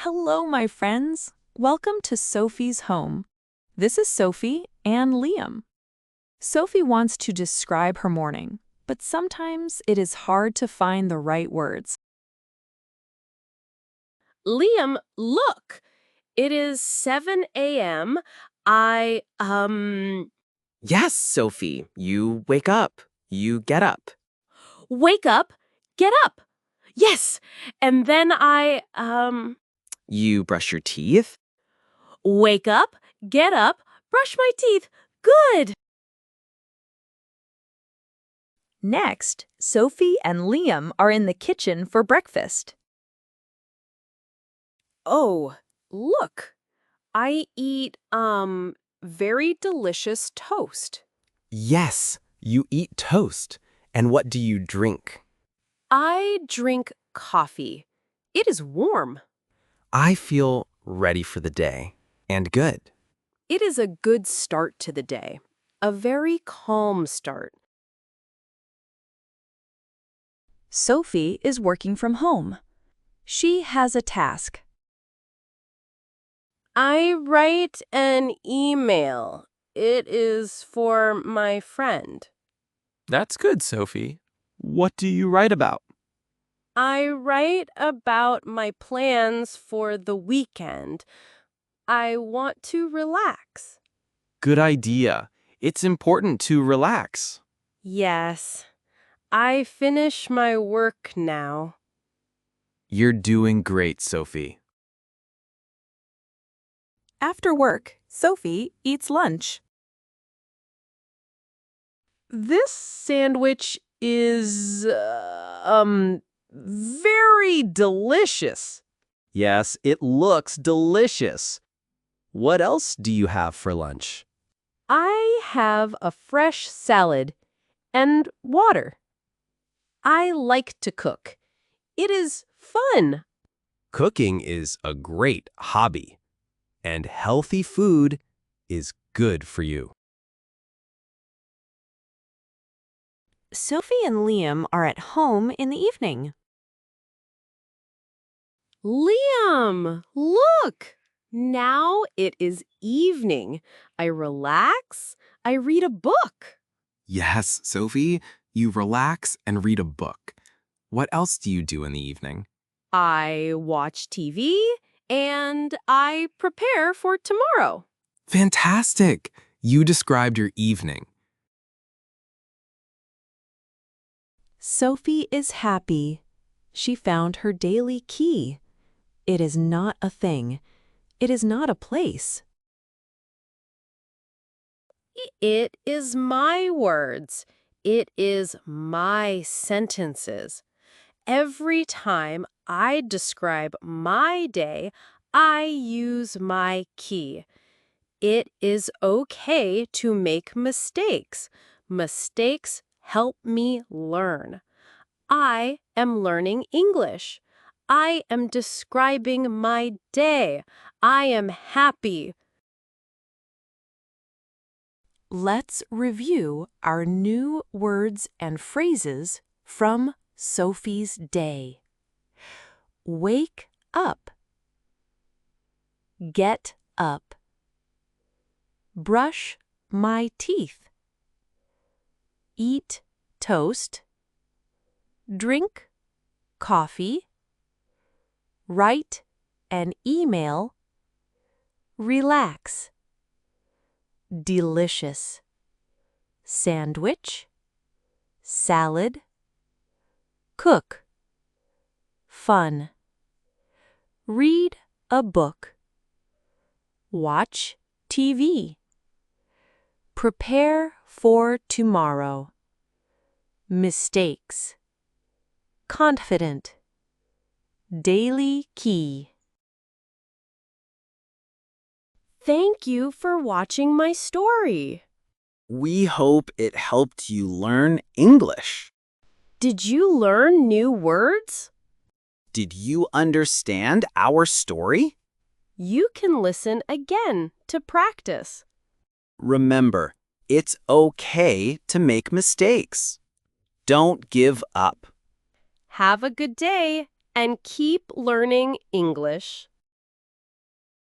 Hello, my friends. Welcome to Sophie's home. This is Sophie and Liam. Sophie wants to describe her morning, but sometimes it is hard to find the right words. Liam, look! It is 7 a.m. Yes, Sophie, you wake up. You get up. Wake up, get up. Yes! And then You brush your teeth. wake up, get up, brush my teeth. Good! Next, Sophie and Liam are in the kitchen for breakfast. Oh, look. I eat, very delicious toast. Yes, you eat toast. And what do you drink? I drink coffee. It is warm. I feel ready for the day. And good. It is a good start to the day. A very calm start. Sophie is working from home. She has a task. I write an email. It is for my friend. That's good, Sophie. What do you write about? I write about my plans for the weekend. I want to relax. Good idea. It's important to relax. Yes. I finish my work now. You're doing great, Sophie. After work, Sophie eats lunch. This sandwich is, very delicious. Yes, it looks delicious. What else do you have for lunch? I have a fresh salad and water. I like to cook. It is fun. Cooking is a great hobby, and healthy food is good for you. Sophie and Liam are at home in the evening. Liam, look! Now it is evening. I relax. I read a book. Yes, Sophie, you relax and read a book. What else do you do in the evening? I watch TV and I prepare for tomorrow. Fantastic! You described your evening. Sophie is happy. She found her daily key. It is not a thing. It is not a place. It is my words. It is my sentences. Every time I describe my day, I use my key. It is okay to make mistakes. Mistakes help me learn. I am learning English. I am describing my day. I am happy. Let's review our new words and phrases from Sophie's day. Wake up. Get up. Brush my teeth. Eat toast. Drink coffee. Write an email. Relax. Delicious. Sandwich. Salad. Cook. Fun. Read a book. Watch TV. Prepare for tomorrow. Mistakes. Confident. Daily key. Thank you for watching my story. We hope it helped you learn English. Did you learn new words? Did you understand our story? You can listen again to practice. Remember, it's okay to make mistakes. Don't give up. Have a good day and keep learning English.